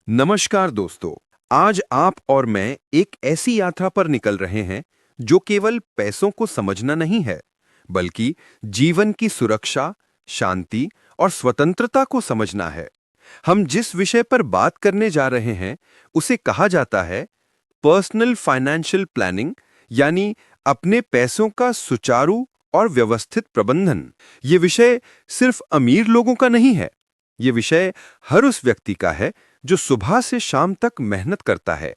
नमस्कार दोस्तों। आज आप और मैं एक ऐसी यात्रा पर निकल रहे हैं जो केवल पैसों को समझना नहीं है, बल्कि जीवन की सुरक्षा, शांति और स्वतंत्रता को समझना है। हम जिस विषय पर बात करने जा रहे हैं, उसे कहा जाता है पर्सनल फाइनेंशियल प्लानिंग, यानी अपने पैसों का सुचारू और व्यवस्थित प्रबंधन। ये विषय सिर्फ अमीर लोगों का नहीं है। ये विषय हर उस व्यक्ति का है जो सुबह से शाम तक मेहनत करता है,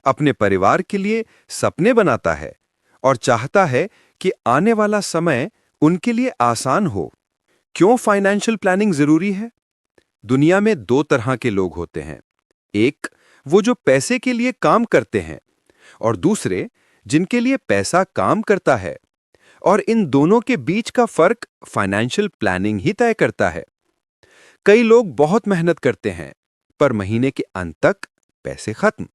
अपने परिवार के लिए सपने बनाता है और चाहता है कि आने वाला समय उनके लिए आसान हो। क्यों फाइनेंशियल प्लानिंग जरूरी है? दुनिया में दो तरह के लोग होते हैं। एक, वो जो पैसे के लिए काम करते हैं, और दूसरे, जिनके लिए पैसा काम करता है। और इन दोनों के बीच का फर्क फाइनेंशियल प्लानिंग ही तय करता है। कई लोग बहुत मेहनत करते हैं, पर महीने के अंत तक पैसे खत्म।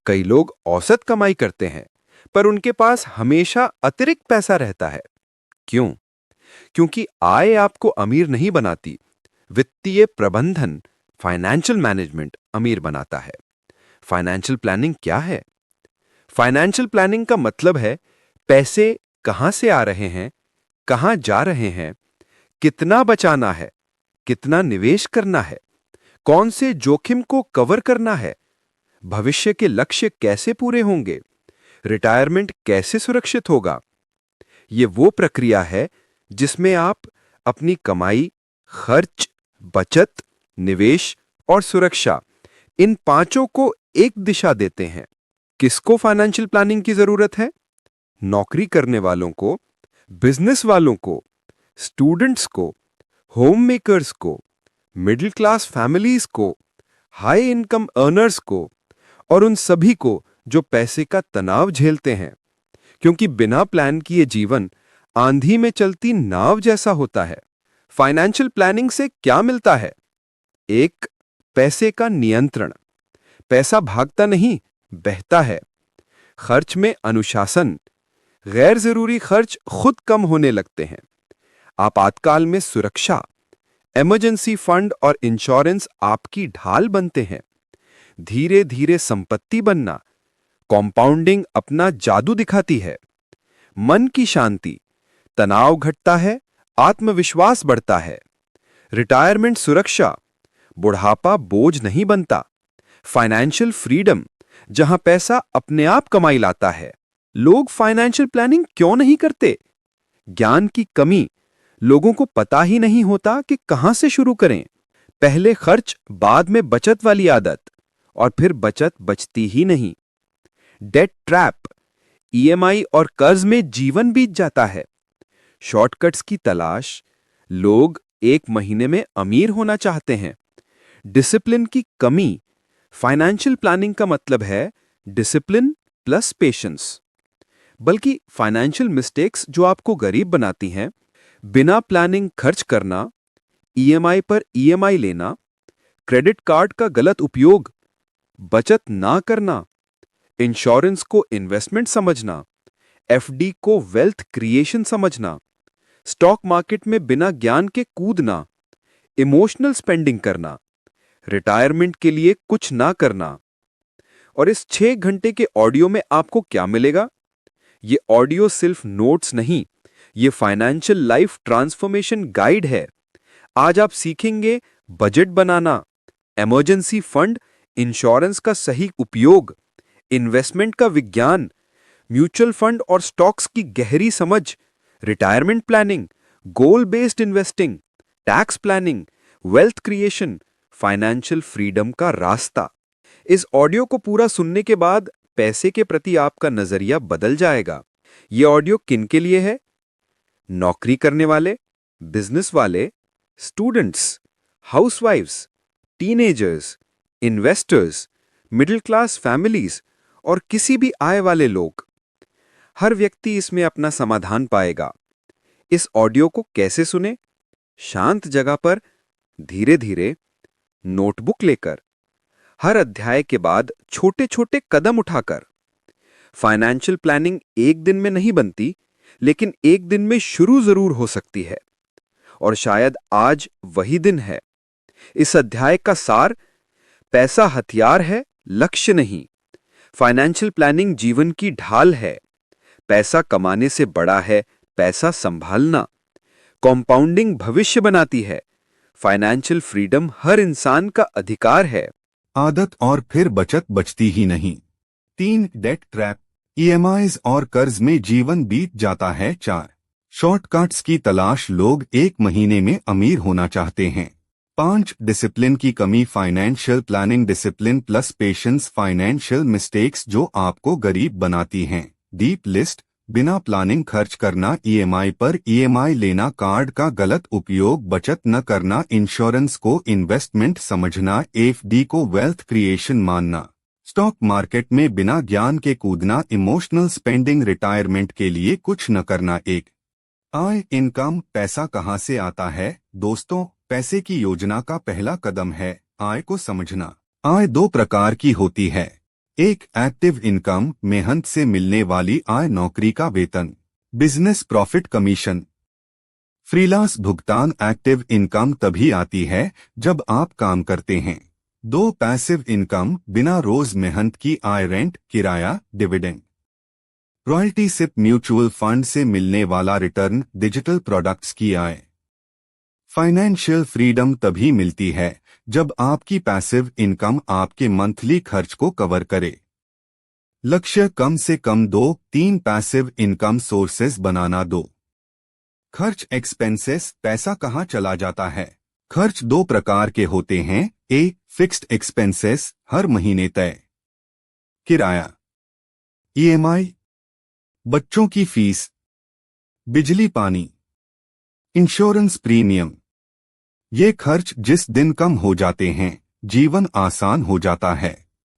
कई लोग औसत कमाई करते हैं, पर उनके पास हमेशा अतिरिक्त पैसा रहता है। क्यों? क्योंकि आय आपको अमीर नहीं बनाती, वित्तीय प्रबंधन, फाइनेंशियल मैनेजमेंट अमीर बनाता है। फाइनेंशियल प्लानिंग क्या है? फाइनेंशियल प्लानिंग का मतलब है पैसे कहां से आ रहे हैं, कहां जा रहे हैं, कितना बचाना है, कितना निवेश करना है, कौन से जोखिम को कवर करना है, भविष्य के लक्ष्य कैसे पूरे होंगे, रिटायरमेंट कैसे सुरक्षित होगा। यह वो प्रक्रिया है जिसमें आप अपनी कमाई, खर्च, बचत, निवेश और सुरक्षा, इन पांचों को एक दिशा देते हैं। किसको फाइनेंशियल प्लानिंग की जरूरत है? नौकरी करने वालों को, बिजनेस वालों को, स्टूडेंट्स को, होम मेकर्स को, मिडिल क्लास फैमिलीज को, हाई इनकम अर्नर्स को, और उन सभी को जो पैसे का तनाव झेलते हैं। क्योंकि बिना प्लान किए जीवन आंधी में चलती नाव जैसा होता है। फाइनेंशियल प्लानिंग से क्या मिलता है? एक, पैसे का नियंत्रण। पैसा भागता नहीं, बहता है। खर्च में अनुशासन। गैर जरूरी खर्च खुद कम होने लगते हैं। आपातकाल में सुरक्षा। इमरजेंसी फंड और इंश्योरेंस आपकी ढाल बनते हैं। धीरे धीरे संपत्ति बनना। कॉम्पाउंडिंग अपना जादू दिखाती है। मन की शांति। तनाव घटता है, आत्मविश्वास बढ़ता है। रिटायरमेंट सुरक्षा। बुढ़ापा बोझ नहीं बनता। फाइनेंशियल फ्रीडम, जहां पैसा अपने आप कमाई लाता है। लोग फाइनेंशियल प्लानिंग क्यों नहीं करते? ज्ञान की कमी। लोगों को पता ही नहीं होता कि कहां से शुरू करें। पहले खर्च, बाद में बचत वाली आदत, और फिर बचत बचती ही नहीं। Debt trap. ईएमआई और कर्ज में जीवन बीत जाता है। शॉर्टकट्स की तलाश। लोग एक महीने में अमीर होना चाहते हैं। डिसिप्लिन की कमी। फाइनेंशियल प्लानिंग का मतलब है डिसिप्लिन प्लस पेशेंस। बल्कि फाइनेंशियल मिस्टेक्स जो आपको गरीब बनाती हैं, बिना प्लानिंग खर्च करना, ईएमआई पर ईएमआई लेना, क्रेडिट कार्ड का गलत उपयोग, बचत ना करना, इंश्योरेंस को इन्वेस्टमेंट समझना, एफडी को वेल्थ क्रिएशन समझना, स्टॉक मार्केट में बिना ज्ञान के कूदना, इमोशनल स्पेंडिंग करना, रिटायरमेंट के लिए कुछ ना करना। और इस 6 घंटे के ऑडियो में आपको क्या मिलेगा? ये ऑडियो सिर्फ नोट्स नहीं, ये फाइनेंशियल लाइफ ट्रांसफॉर्मेशन गाइड है। आज आप सीखेंगे बजट बनाना, इमरजेंसी फंड, इंश्योरेंस का सही उपयोग, इन्वेस्टमेंट का विज्ञान, म्यूचुअल फंड और स्टॉक्स की गहरी समझ, रिटायरमेंट प्लानिंग, गोल based investing, tax planning, wealth creation, financial freedom का रास्ता। इस ऑडियो को पूरा सुनने के बाद पैसे के प्रति आपका नजरिया बदल जाएगा। यह ऑडियो किन के लिए है? नौकरी करने वाले, बिजनेस वाले, स्टूडेंट्स, हाउसवाइफ्स, teenagers, investors, middle class families और किसी भी आय वाले लोग। हर व्यक्ति इसमें अपना समाधान पाएगा। इस ऑडियो को कैसे सुने? शांत जगह पर, धीरे धीरे, नोटबुक लेकर, हर अध्याय के बाद छोटे छोटे कदम उठाकर। फाइनेंशियल प्लानिंग एक दिन में नहीं बनती, लेकिन एक दिन में शुरू जरूर हो सकती है। और शायद आज वही दिन है। इस अध्याय का सार: पैसा हथियार है, लक्ष्य नहीं। फाइनेंशियल प्लानिंग जीवन की ढाल है। पैसा कमाने से बड़ा है पैसा संभालना। कंपाउंडिंग भविष्य बनाती है। फाइनेंशियल फ्रीडम हर इंसान का अधिकार है। आदत और फिर बचत बचती ही नहीं। 3 डेट ट्रैप, ईएमआईज और कर्ज में जीवन बीत जाता है। 4 शॉर्टकट्स की तलाश, लोग 1 महीने में अमीर होना चाहते हैं। 5 डिसिप्लिन की कमी, financial planning discipline plus patience, financial mistakes जो आपको गरीब बनाती हैं। डीप लिस्ट, बिना प्लानिंग खर्च करना, ईएमआई पर ईएमआई लेना, कार्ड का गलत उपयोग, बचत न करना, इंश्योरेंस को इन्वेस्टमेंट समझना, एफडी को वेल्थ क्रिएशन मानना, स्टॉक मार्केट में बिना ज्ञान के कूदना, इमोशनल स्पेंडिंग, रिटायरमेंट के लिए कुछ न करना। एक आय, इनकम, पैसा कहाँ से आता है? दोस्तों, पैसे की योजना का पहला कदम है आय को समझना। आय 2 प्रकार की होती है। एक एक्टिव इनकम, मेहनत से मिलने वाली आय, नौकरी का वेतन, बिजनेस प्रॉफिट कमीशन, फ्रीलांस भुगतान। एक्टिव इनकम तभी आती है जब आप काम करते हैं। 2 पैसिव इनकम, बिना रोज मेहनत की आय, रेंट, किराया, dividend, royalty, SIP, mutual fund से मिलने वाला रिटर्न, डिजिटल प्रोडक्ट्स की आय। फाइनेंशियल फ्रीडम तभी मिलती है जब आपकी पैसिव इनकम आपके मंथली खर्च को कवर करे। लक्ष्य, कम से कम 2-3 पैसिव इनकम सोर्सेज बनाना। 2 खर्च एक्सपेंसेस, पैसा कहाँ चला जाता है? खर्च 2 प्रकार के होते हैं। ए फिक्स्ड एक्सपेंसेस, हर महीने तय, किराया, ईएमआई, बच्चों की फीस, बिजली पानी, इंश्योरेंस प्रीमियम। ये खर्च जिस दिन कम हो जाते हैं जीवन आसान हो जाता है।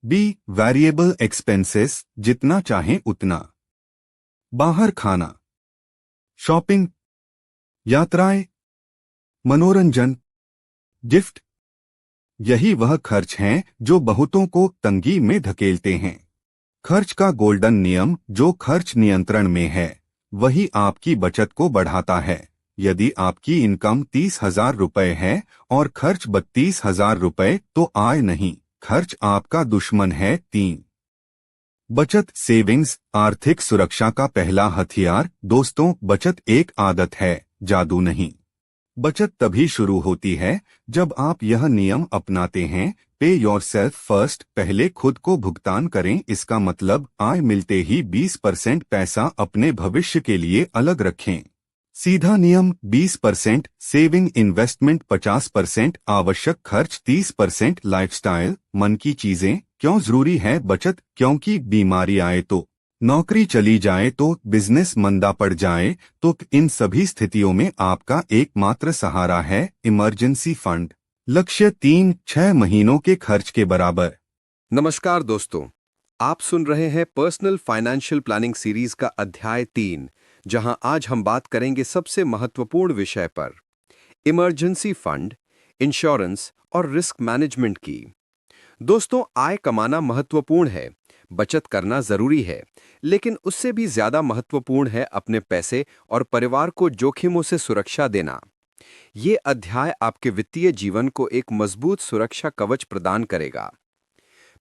बी वेरिएबल एक्सपेंसेस, जितना चाहें उतना, बाहर खाना, शॉपिंग, यात्राएं, मनोरंजन, गिफ्ट। यही वह खर्च हैं जो बहुतों को तंगी में धकेलते हैं। खर्च का गोल्डन नियम, जो खर्च नियंत्रण में है वही आपकी बचत को बढ़ाता है। यदि आपकी इनकम 30,000 रुपए है और खर्च 32,000 रुपए तो आय नहीं, खर्च आपका दुश्मन है। 3 बचत सेविंग्स, आर्थिक सुरक्षा का पहला हथियार। दोस्तों, बचत एक आदत है, जादू नहीं। बचत तभी शुरू होती है जब आप यह नियम अपनाते हैं। पे योरसेल्फ फर्स्ट, पहले खुद को भुगतान करें। इसका मतलब आय मिलते ही 20% पैसा अपने भविष्य के लिए अलग रखें। सीधा नियम, 20% सेविंग, इन्वेस्टमेंट 50%, आवश्यक खर्च 30%, लाइफस्टाइल, मन की चीजें। क्यों जरूरी है बचत? क्योंकि बीमारी आए तो, नौकरी चली जाए तो, बिजनेस मंदा पड़ जाए तो, इन सभी स्थितियों में आपका एकमात्र सहारा है इमरजेंसी फंड। लक्ष्य 3-6 महीनों के खर्च के बराबर। नमस्कार दोस्तों, आप सुन रहे हैं पर्सनल फाइनेंशियल प्लानिंग सीरीज का अध्याय 3, जहां आज हम बात करेंगे सबसे महत्वपूर्ण विषय पर, इमरजेंसी फंड, इंश्योरेंस और रिस्क मैनेजमेंट की। दोस्तों, आय कमाना महत्वपूर्ण है, बचत करना जरूरी है, लेकिन उससे भी ज्यादा महत्वपूर्ण है अपने पैसे और परिवार को जोखिमों से सुरक्षा देना। ये अध्याय आपके वित्तीय जीवन को एक मजबूत सुरक्षा कवच प्रदान करेगा।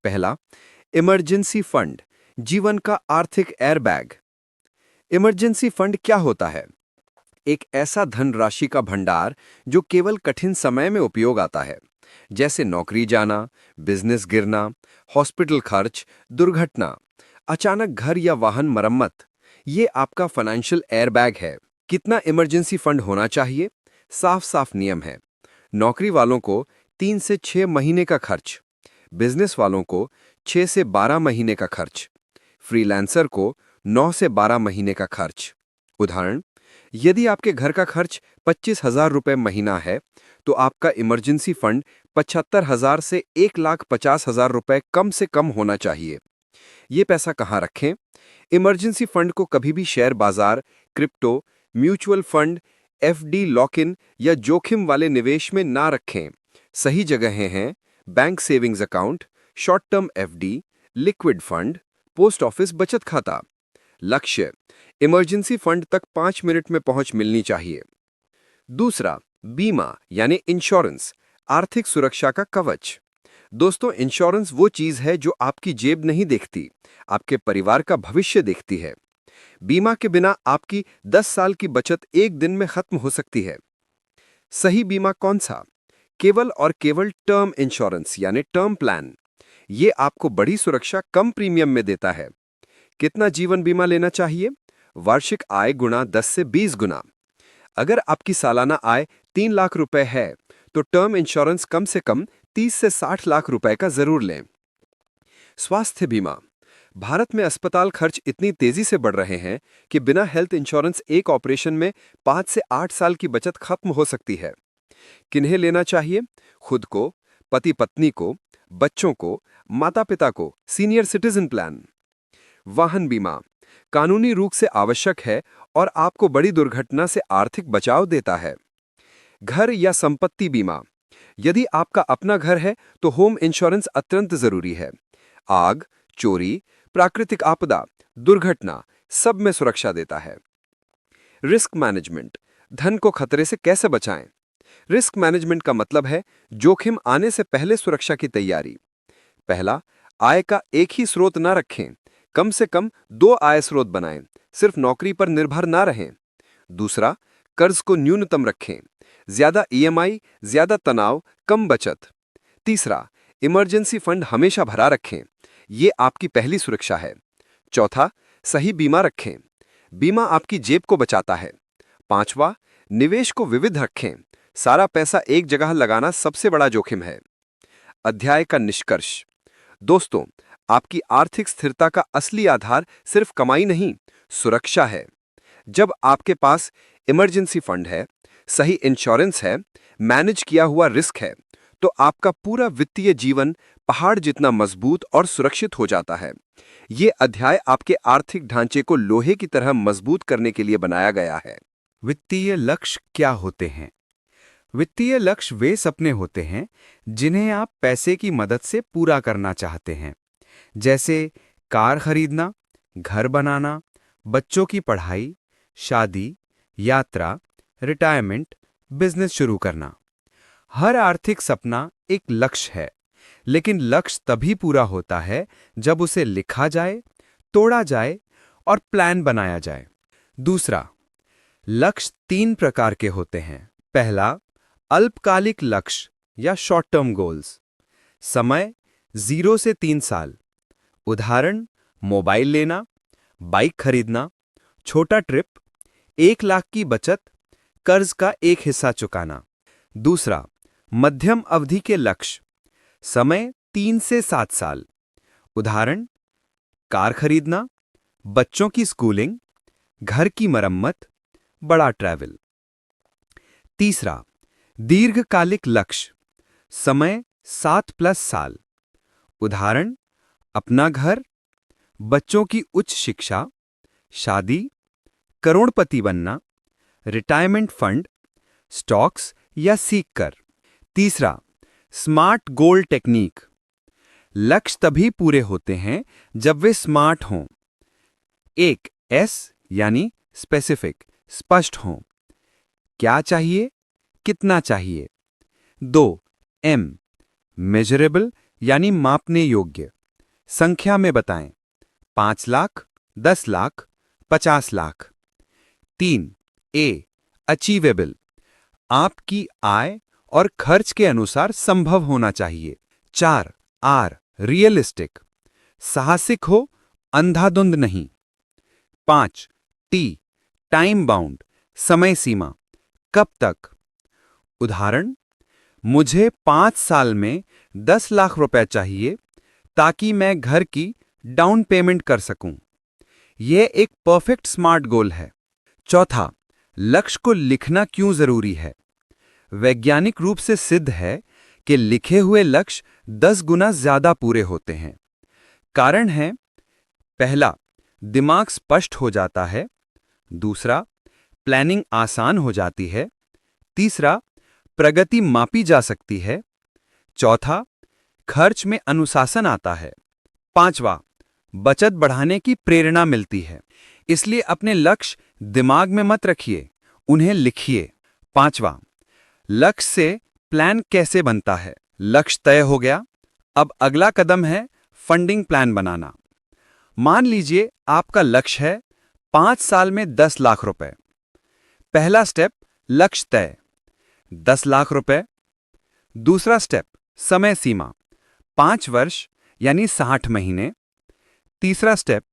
पहला, इमरजेंसी फंड, जीवन का आर्थिक एयरबैग। इमरजेंसी फंड क्या होता है? एक ऐसा धनराशि का भंडार जो केवल कठिन समय में उपयोग आता है, जैसे नौकरी जाना, बिजनेस गिरना, हॉस्पिटल खर्च, दुर्घटना, अचानक घर या वाहन मरम्मत। ये आपका फाइनेंशियल एयरबैग है। कितना इमरजेंसी फंड होना चाहिए? साफ साफ नियम है। नौकरी वालों को 3 से 6 महीने का खर्च, बिजनेस वालों को 6 से 12 महीने का खर्च, फ्रीलांसर को 9 से 12 महीने का खर्च। उदाहरण, यदि आपके घर का खर्च 25,000 रुपए महीना है, तो आपका इमरजेंसी फंड 75,000 से 1,50,000 रुपए कम से कम होना चाहिए। ये पैसा कहाँ रखें? इमरजेंसी फंड को कभी भी शेयर बाजार, crypto, mutual fund, FD, lock in या जोखिम वाले निवेश में ना रखें। सही जगहें हैं bank savings account, short term FD, liquid fund, post office बचत खाता। लक्ष्य, इमरजेंसी फंड तक 5 मिनट में पहुंच मिलनी चाहिए। दूसरा, बीमा यानी इंश्योरेंस, आर्थिक सुरक्षा का कवच। दोस्तों, इंश्योरेंस वो चीज है जो आपकी जेब नहीं देखती, आपके परिवार का भविष्य देखती है। बीमा के बिना आपकी 10 साल की बचत एक दिन में खत्म हो सकती है। सही बीमा कौन सा? केवल और केवल टर्म इंश्योरेंस यानी टर्म प्लान। ये आपको बड़ी सुरक्षा कम प्रीमियम में देता है। कितना जीवन बीमा लेना चाहिए? वार्षिक आय गुणा 10 से 20 गुना। अगर आपकी सालाना आय 3 लाख रुपए है, तो टर्म इंश्योरेंस कम से कम 30 से 60 लाख रुपए का जरूर लें। स्वास्थ्य बीमा। भारत में अस्पताल खर्च इतनी तेजी से बढ़ रहे हैं कि बिना हेल्थ इंश्योरेंस एक ऑपरेशन में 5 से 8 साल की बचत खत्म हो सकती है। किन्हें लेना चाहिए? खुद को, पति पत्नी को, बच्चों को, माता पिता को सीनियर सिटीजन प्लान। वाहन बीमा कानूनी रूप से आवश्यक है और आपको बड़ी दुर्घटना से आर्थिक बचाव देता है। घर या संपत्ति बीमा। यदि आपका अपना घर है तो होम इंश्योरेंस अत्यंत जरूरी है। आग, चोरी, प्राकृतिक आपदा, दुर्घटना सब में सुरक्षा देता है। Risk management. धन को खतरे से कैसे बचाएं? रिस्क मैनेजमेंट का मतलब है जोखिम आने से पहले सुरक्षा की तैयारी। पहला, आय का एक ही स्रोत ना रखें, कम से कम 2 आय स्रोत बनाएं, सिर्फ नौकरी पर निर्भर ना रहें। दूसरा, कर्ज को न्यूनतम रखें, ज्यादा ईएमआई, ज्यादा तनाव, कम बचत। तीसरा, इमरजेंसी फंड हमेशा भरा रखें, ये आपकी पहली सुरक्षा है। चौथा, सही बीमा रखें, बीमा आपकी जेब को बचाता है। पांचवा, निवेश को विविध रखें, सारा पैसा एक जगह लगाना सबसे बड़ा जोखिम है। अध्याय का निष्कर्ष। दोस्तों, आपकी आर्थिक स्थिरता का असली आधार सिर्फ कमाई नहीं, सुरक्षा है। जब आपके पास इमरजेंसी फंड है, सही इंश्योरेंस है, मैनेज किया हुआ रिस्क है, तो आपका पूरा वित्तीय जीवन पहाड़ जितना मजबूत और सुरक्षित हो जाता है। ये अध्याय आपके आर्थिक ढांचे को लोहे की तरह मजबूत करने के लिए बनाया गया है। वित्तीय लक्ष्य क्या होते हैं? वित्तीय लक्ष्य वे सपने होते हैं जिन्हें आप पैसे की मदद से पूरा करना चाहते हैं, जैसे कार खरीदना, घर बनाना, बच्चों की पढ़ाई, शादी, यात्रा, रिटायरमेंट, बिजनेस शुरू करना। हर आर्थिक सपना एक लक्ष्य है, लेकिन लक्ष्य तभी पूरा होता है जब उसे लिखा जाए, तोड़ा जाए और प्लान बनाया जाए। दूसरा, लक्ष्य 3 प्रकार के होते हैं। पहला, अल्पकालिक लक्ष्य या शॉर्ट टर्म गोल्स। समय 0 से 3 साल। उदाहरण, मोबाइल लेना, बाइक खरीदना, छोटा ट्रिप, 1 लाख की बचत, कर्ज का एक हिस्सा चुकाना। दूसरा, मध्यम अवधि के लक्ष्य। समय 3 से 7 साल। उदाहरण, कार खरीदना, बच्चों की स्कूलिंग, घर की मरम्मत, बड़ा ट्रैवल। तीसरा, दीर्घकालिक लक्ष्य। समय 7+ साल। उदाहरण, अपना घर, बच्चों की उच्च शिक्षा, शादी, करोड़पति बनना, रिटायरमेंट फंड, स्टॉक्स या सीख कर। तीसरा, स्मार्ट गोल टेक्निक। लक्ष्य तभी पूरे होते हैं जब वे स्मार्ट हों। 1 S यानी स्पेसिफिक, स्पष्ट हों। क्या चाहिए, कितना चाहिए। 2 M मेजरेबल यानी मापने योग्य, संख्या में बताएं, 5 लाख, 10 लाख, 50 लाख। 3 A अचीवेबल, आपकी आय और खर्च के अनुसार संभव होना चाहिए। 4 R रियलिस्टिक, साहसिक हो, अंधाधुंध नहीं। 5 T टाइम बाउंड, समय सीमा, कब तक। उदाहरण, मुझे 5 साल में 10 लाख रुपए चाहिए ताकि मैं घर की डाउन पेमेंट कर सकूं। यह एक परफेक्ट स्मार्ट गोल है। चौथा, लक्ष्य को लिखना क्यों जरूरी है? वैज्ञानिक रूप से सिद्ध है कि लिखे हुए लक्ष्य 10 गुना ज्यादा पूरे होते हैं। कारण है, पहला, दिमाग स्पष्ट हो जाता है। दूसरा, प्लानिंग आसान हो जाती है। तीसरा, प्रगति मापी जा सकती है। चौथा, खर्च में अनुशासन आता है। पांचवा, बचत बढ़ाने की प्रेरणा मिलती है। इसलिए अपने लक्ष्य दिमाग में मत रखिए, उन्हें लिखिए। पांचवा, लक्ष्य से प्लान कैसे बनता है? लक्ष्य तय हो गया, अब अगला कदम है फंडिंग प्लान बनाना। मान लीजिए आपका लक्ष्य है 5 साल में 10 लाख रुपए। पहला स्टेप, लक्ष्य तय, 10 लाख रुपए। दूसरा स्टेप, समय सीमा, 5 वर्ष यानी 60 महीने। तीसरा स्टेप,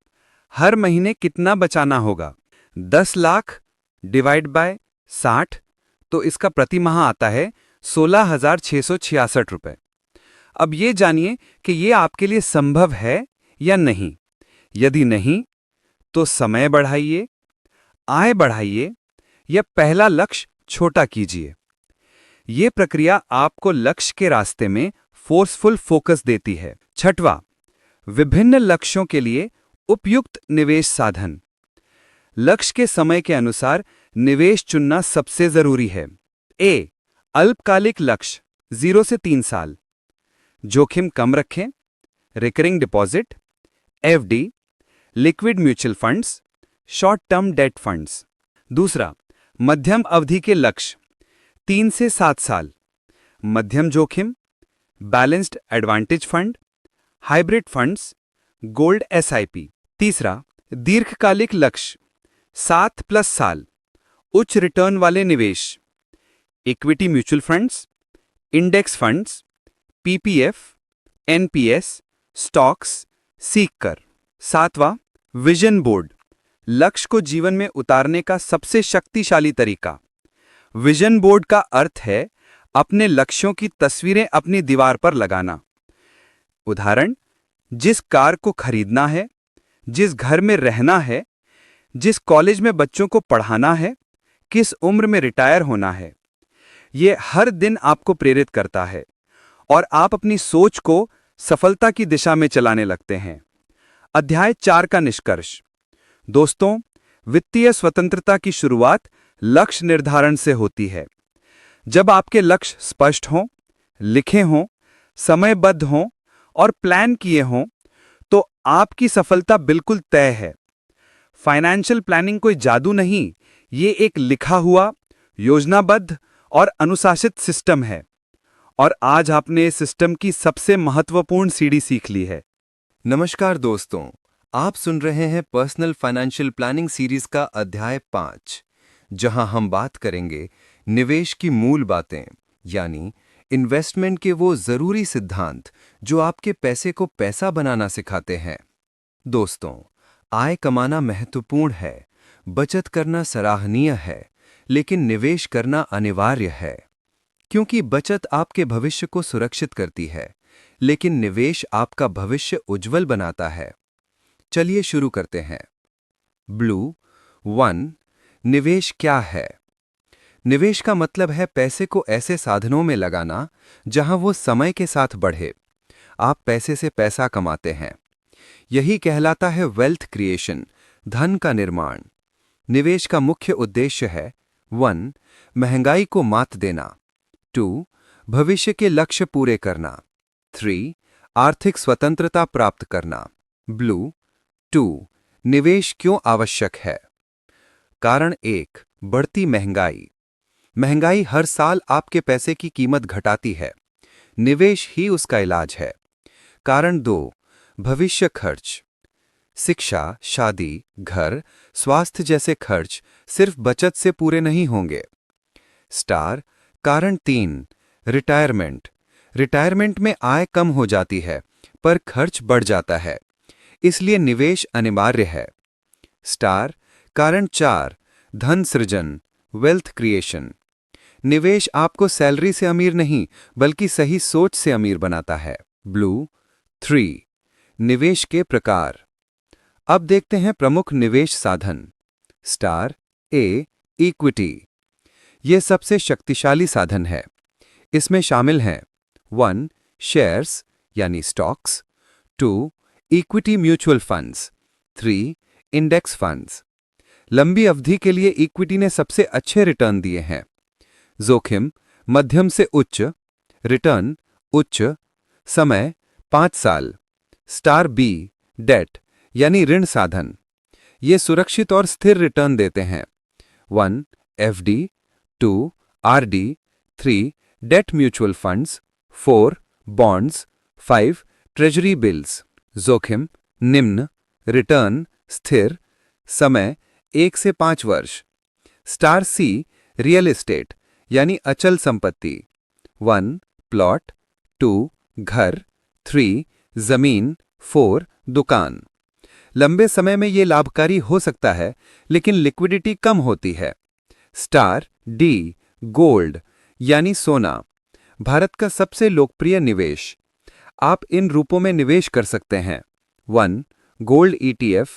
हर महीने कितना बचाना होगा। 10 लाख डिवाइड बाय 60, तो इसका प्रति माह आता है 16,666 रुपए। अब ये जानिए कि ये आपके लिए संभव है या नहीं। यदि नहीं, तो समय बढ़ाइए, आय बढ़ाइए या पहला लक्ष्य छोटा कीजिए। ये प्रक्रिया आपको लक्ष्य के रास्ते में फोर्सफुल फोकस देती है। छठवां, विभिन्न लक्ष्यों के लिए उपयुक्त निवेश साधन। लक्ष्य के समय के अनुसार निवेश चुनना सबसे जरूरी है। ए, अल्पकालिक लक्ष्य 0 से 3 साल, जोखिम कम रखें, recurring deposit, FD, liquid mutual funds, short term debt funds. दूसरा, मध्यम अवधि के लक्ष्य 3 से 7 साल, मध्यम जोखिम, balanced advantage fund, hybrid funds, gold SIP. तीसरा, दीर्घकालिक लक्ष्य 7+ साल, उच्च रिटर्न वाले निवेश, equity mutual funds, index funds, PPF, NPS, stocks, सीखकर। सातवां, विजन बोर्ड, लक्ष्य को जीवन में उतारने का सबसे शक्तिशाली तरीका। विजन बोर्ड का अर्थ है अपने लक्ष्यों की तस्वीरें अपनी दीवार पर लगाना। उदाहरण, जिस कार को खरीदना है, जिस घर में रहना है, जिस कॉलेज में बच्चों को पढ़ाना है, किस उम्र में रिटायर होना है। ये हर दिन आपको प्रेरित करता है और आप अपनी सोच को सफलता की दिशा में चलाने लगते हैं। अध्याय 4 का निष्कर्ष। दोस्तों, वित्तीय स्वतंत्रता की शुरुआत लक्ष्य निर्धारण से होती है। जब आपके लक्ष्य स्पष्ट हों, लिखे हों, समयबद्ध हों और प्लान किए हों, तो आपकी सफलता बिल्कुल तय है। फाइनेंशियल प्लानिंग कोई जादू नहीं, ये एक लिखा हुआ, योजनाबद्ध और अनुशासित सिस्टम है। और आज आपने इस सिस्टम की सबसे महत्वपूर्ण सीढ़ी सीख ली है। नमस्कार दोस्तों, आप सुन रहे हैं पर्सनल फाइनेंशियल प्लानिंग सीरीज का अध्याय 5, जहां हम बात करेंगे निवेश की मूल बातें, यानी इन्वेस्टमेंट के वो जरूरी सिद्धांत जो आपके पैसे को पैसा बनाना सिखाते हैं। दोस्तों, आय कमाना महत्वपूर्ण है, बचत करना सराहनीय है, लेकिन निवेश करना अनिवार्य है। क्योंकि बचत आपके भविष्य को सुरक्षित करती है, लेकिन निवेश आपका भविष्य उज्जवल बनाता है। चलिए शुरू करते हैं। ब्लू 1, निवेश क्या है? निवेश का मतलब है पैसे को ऐसे साधनों में लगाना जहां वो समय के साथ बढ़े। आप पैसे से पैसा कमाते हैं। यही कहलाता है वेल्थ क्रिएशन, धन का निर्माण। निवेश का मुख्य उद्देश्य है 1, महंगाई को मात देना, 2, भविष्य के लक्ष्य पूरे करना, 3, आर्थिक स्वतंत्रता प्राप्त करना। ब्लू 2, निवेश क्यों आवश्यक है? कारण 1, बढ़ती महंगाई। महंगाई हर साल आपके पैसे की कीमत घटाती है। निवेश ही उसका इलाज है। कारण 2, भविष्य खर्च। शिक्षा, शादी, घर, स्वास्थ्य जैसे खर्च सिर्फ बचत से पूरे नहीं होंगे। स्टार, कारण 3, रिटायरमेंट। रिटायरमेंट में आय कम हो जाती है, पर खर्च बढ़ जाता है, इसलिए निवेश अनिवार्य है। स्टार, कारण 4, धन सृजन, वेल्थ क्रिएशन। निवेश आपको सैलरी से अमीर नहीं, बल्कि सही सोच से अमीर बनाता है। ब्लू 3, निवेश के प्रकार। अब देखते हैं प्रमुख निवेश साधन। स्टार ए, इक्विटी। यह सबसे शक्तिशाली साधन है। इसमें शामिल हैं 1, शेयर्स यानी stocks, 2, equity mutual funds, 3, index funds. लंबी अवधि के लिए इक्विटी ने सबसे अच्छे रिटर्न दिए हैं। जोखिम मध्यम से उच्च, रिटर्न उच्च, समय 5 साल। स्टार बी, डेट यानी ऋण साधन। ये सुरक्षित और स्थिर रिटर्न देते हैं। 1, FD, 2, RD, 3, debt mutual funds, 4, bonds, 5. Treasury bills, जोखिम निम्न, रिटर्न स्थिर, समय 1 से 5 वर्ष। स्टार सी, रियल एस्टेट यानी अचल संपत्ति, 1. प्लॉट, 2. घर, 3. जमीन, 4. दुकान। लंबे समय में ये लाभकारी हो सकता है, लेकिन लिक्विडिटी कम होती है। स्टार डी, गोल्ड यानी सोना, भारत का सबसे लोकप्रिय निवेश। आप इन रूपों में निवेश कर सकते हैं। 1. Gold ETF,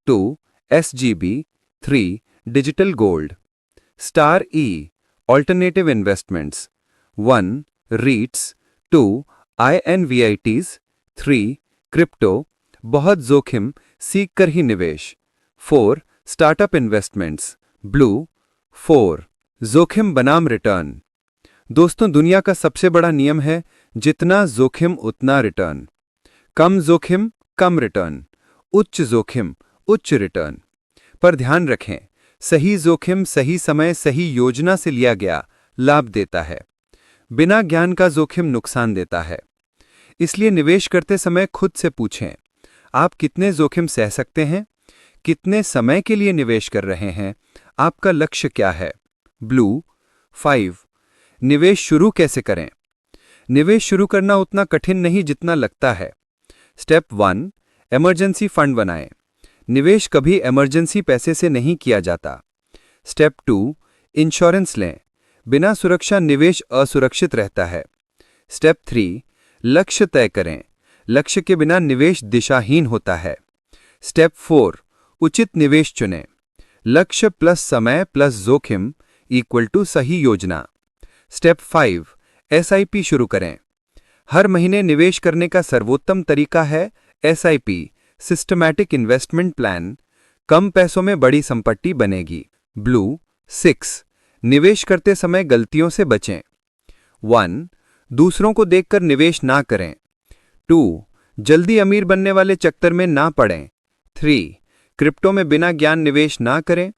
2. SGB, 3. Digital gold. Star ई, alternative investments, 1. REITs, 2. INVITs, 3. Crypto, बहुत जोखिम सीख कर ही निवेश, 4. Startup investments, blue, 4. जोखिम बनाम रिटर्न। दोस्तों, दुनिया का सबसे बड़ा नियम है जितना जोखिम उतना रिटर्न। कम जोखिम कम रिटर्न, उच्च जोखिम उच्च रिटर्न। पर ध्यान रखें, सही जोखिम सही समय सही योजना से लिया गया लाभ देता है। बिना ज्ञान का जोखिम नुकसान देता है। इसलिए निवेश करते समय खुद से पूछें, आप कितने जोखिम सह सकते हैं, कितने समय के लिए निवेश कर रहे हैं, आपका लक्ष्य क्या है। ब्लू, 5. निवेश शुरू कैसे करें। निवेश शुरू करना उतना कठिन नहीं जितना लगता है। स्टेप 1. इमरजेंसी फंड बनाएं। निवेश कभी इमरजेंसी पैसे से नहीं किया जाता। स्टेप 2. इंश्योरेंस लें। बिना सुरक्षा निवेश असुरक्षित रहता है। स्टेप 3. लक्ष्य तय करें। लक्ष्य के बिना निवेश दिशाहीन होता है। स्टेप 4. उचित निवेश चुनें। लक्ष्य प्लस समय प्लस जोखिम इक्वल टू सही योजना। स्टेप 5. SIP शुरू करें। हर महीने निवेश करने का सर्वोत्तम तरीका है SIP, सिस्टमैटिक इन्वेस्टमेंट प्लान। कम पैसों में बड़ी संपत्ति बनेगी। ब्लू, 6. निवेश करते समय गलतियों से बचें। 1. दूसरों को देखकर निवेश ना करें। 2. जल्दी अमीर बनने वाले चक्कर में ना पड़ें। 3. क्रिप्टो में बिना ज्ञान निवेश ना करें।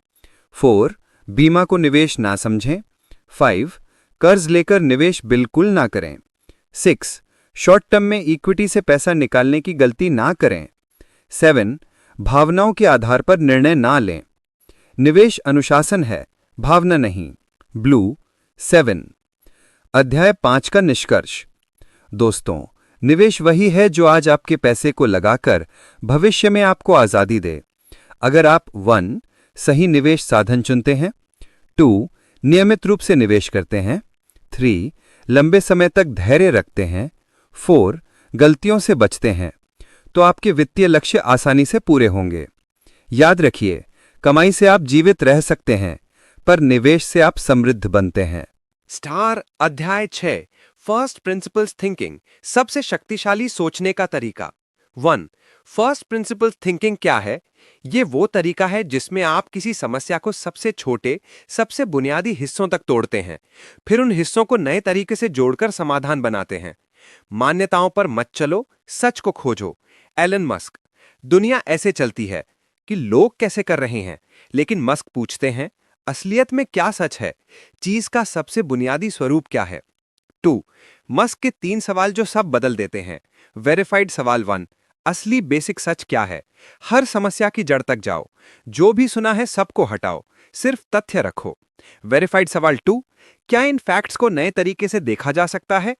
4. बीमा को निवेश ना समझें। 5. कर्ज लेकर निवेश बिल्कुल ना करें। 6. शॉर्ट टर्म में इक्विटी से पैसा निकालने की गलती ना करें। 7. भावनाओं के आधार पर निर्णय ना लें। निवेश अनुशासन है, भावना नहीं। ब्लू, 7. अध्याय 5 का निष्कर्ष। दोस्तों, निवेश वही है जो आज आपके पैसे को लगाकर भविष्य में आपको आजादी दे। अगर आप 1. सही निवेश साधन चुनते हैं, 2. नियमित रूप से निवेश करते हैं, 3. लंबे समय तक धैर्य रखते हैं, 4. गलतियों से बचते हैं, तो आपके वित्तीय लक्ष्य आसानी से पूरे होंगे। याद रखिए, कमाई से आप जीवित रह सकते हैं, पर निवेश से आप समृद्ध बनते हैं। स्टार अध्याय 6, फर्स्ट प्रिंसिपल्स थिंकिंग, सबसे शक्तिशाली सोचने का तरीका। 1. फर्स्ट प्रिंसिपल्स थिंकिंग क्या है? ये वो तरीका है जिसमें आप किसी समस्या को सबसे छोटे, सबसे बुनियादी हिस्सों तक तोड़ते हैं, फिर उन हिस्सों को नए तरीके से जोड़कर समाधान बनाते हैं। मान्यताओं पर मत चलो, सच को खोजो। Elon Musk. दुनिया ऐसे चलती है कि लोग कैसे कर रहे हैं, लेकिन मस्क पूछते हैं, असलियत में क्या सच है? चीज का सबसे बुनियादी स्वरूप क्या है? 2. मस्क के 3 सवाल जो सब बदल देते हैं। वेरीफाइड सवाल 1. असली बेसिक सच क्या है? हर समस्या की जड़ तक जाओ। जो भी सुना है सबको हटाओ, सिर्फ तथ्य रखो। वेरीफाइड सवाल 2. क्या इन फैक्ट्स को नए तरीके से देखा जा सकता है?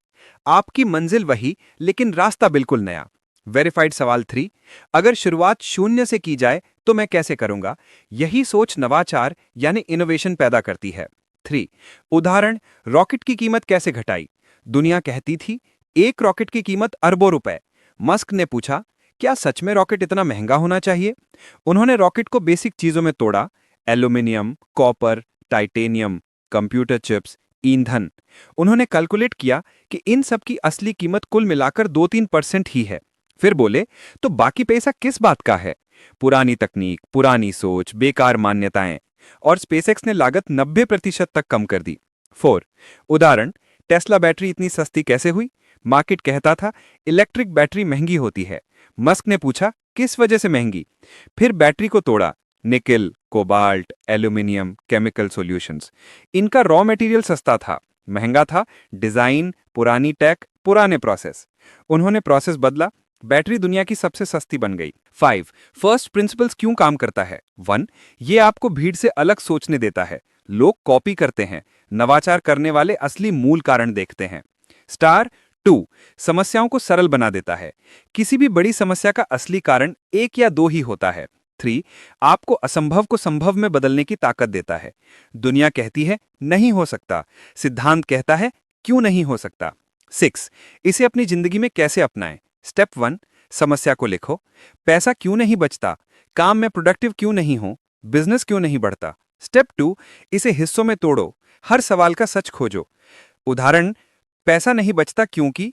आपकी मंजिल वही, लेकिन रास्ता बिल्कुल नया। वेरीफाइड सवाल 3. अगर शुरुआत शून्य से की जाए तो मैं कैसे करूंगा? यही सोच नवाचार यानी इनोवेशन पैदा करती है। 3. उदाहरण, रॉकेट की कीमत कैसे घटाई? दुनिया कहती थी एक रॉकेट की कीमत अरबों रुपए। मस्क ने पूछा, क्या सच में रॉकेट इतना महंगा होना चाहिए? उन्होंने रॉकेट को बेसिक चीजों में तोड़ा। Aluminium, copper, titanium, computer chips, ईंधन। उन्होंने कैलकुलेट किया कि इन सब की असली कीमत कुल मिलाकर 2-3% ही है। फिर बोले, तो बाकी पैसा किस बात का है? पुरानी तकनीक, पुरानी सोच, बेकार मान्यताएं। और स्पेसएक्स ने लागत 90% तक कम कर दी। 4. उदाहरण, टेस्ला बैटरी इतनी सस्ती कैसे हुई? मार्केट कहता था इलेक्ट्रिक बैटरी महंगी होती है। मस्क ने पूछा, किस वजह से महंगी? फिर बैटरी को तोड़ा। Nickel, cobalt, aluminium, chemical solutions. इनका रॉ मटेरियल सस्ता था, महंगा था डिजाइन, पुरानी टेक, पुराने प्रोसेस। उन्होंने प्रोसेस बदला, बैटरी दुनिया की सबसे सस्ती बन गई। 5. फर्स्ट प्रिंसिपल्स क्यों काम करता है? 1. ये आपको भीड़ से अलग सोचने देता है। लोग कॉपी करते हैं, नवाचार करने वाले असली मूल कारण देखते हैं। स्टार 2. समस्याओं को सरल बना देता है। किसी भी बड़ी समस्या का असली कारण एक या दो ही होता है। 3. आपको असंभव को संभव में बदलने की ताकत देता है। दुनिया कहती है नहीं हो सकता, सिद्धांत कहता है क्यों नहीं हो सकता। 6. इसे अपनी जिंदगी में कैसे अपनाएं? स्टेप 1. समस्या को लिखो। पैसा क्यों नहीं बचता? काम में प्रोडक्टिव क्यों नहीं हो? बिजनेस क्यों नहीं बढ़ता? स्टेप 2. इसे हिस्सों में तोड़ो। हर सवाल का सच खोजो। उदाहरण, पैसा नहीं बचता क्योंकि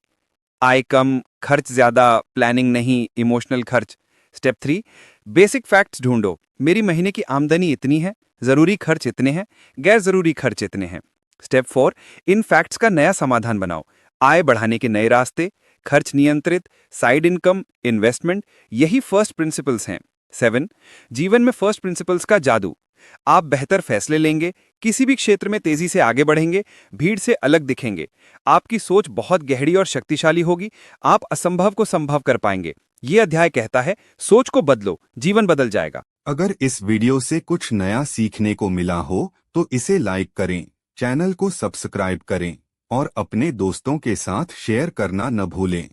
आय कम, खर्च ज्यादा, प्लानिंग नहीं, इमोशनल खर्च। स्टेप 3. बेसिक फैक्ट्स ढूंढो। मेरी महीने की आमदनी इतनी है, जरूरी खर्च इतने हैं, गैर जरूरी खर्च इतने हैं। स्टेप 4. इन फैक्ट्स का नया समाधान बनाओ। आय बढ़ाने के नए रास्ते, खर्च नियंत्रित, साइड इनकम, इन्वेस्टमेंट, यही फर्स्ट प्रिंसिपल्स हैं। 7. जीवन में फर्स्ट प्रिंसिपल्स का जादू। आप बेहतर फैसले लेंगे, किसी भी क्षेत्र में तेजी से आगे बढ़ेंगे, भीड़ से अलग दिखेंगे। आपकी सोच बहुत गहरी और शक्तिशाली होगी, आप असंभव को संभव कर पाएंगे। ये अध्याय कहता है सोच को बदलो, जीवन बदल जाएगा। अगर इस वीडियो से कुछ नया सीखने को मिला हो तो इसे लाइक करें, चैनल को सब्सक्राइब करें और अपने दोस्तों के साथ शेयर करना न भूलें।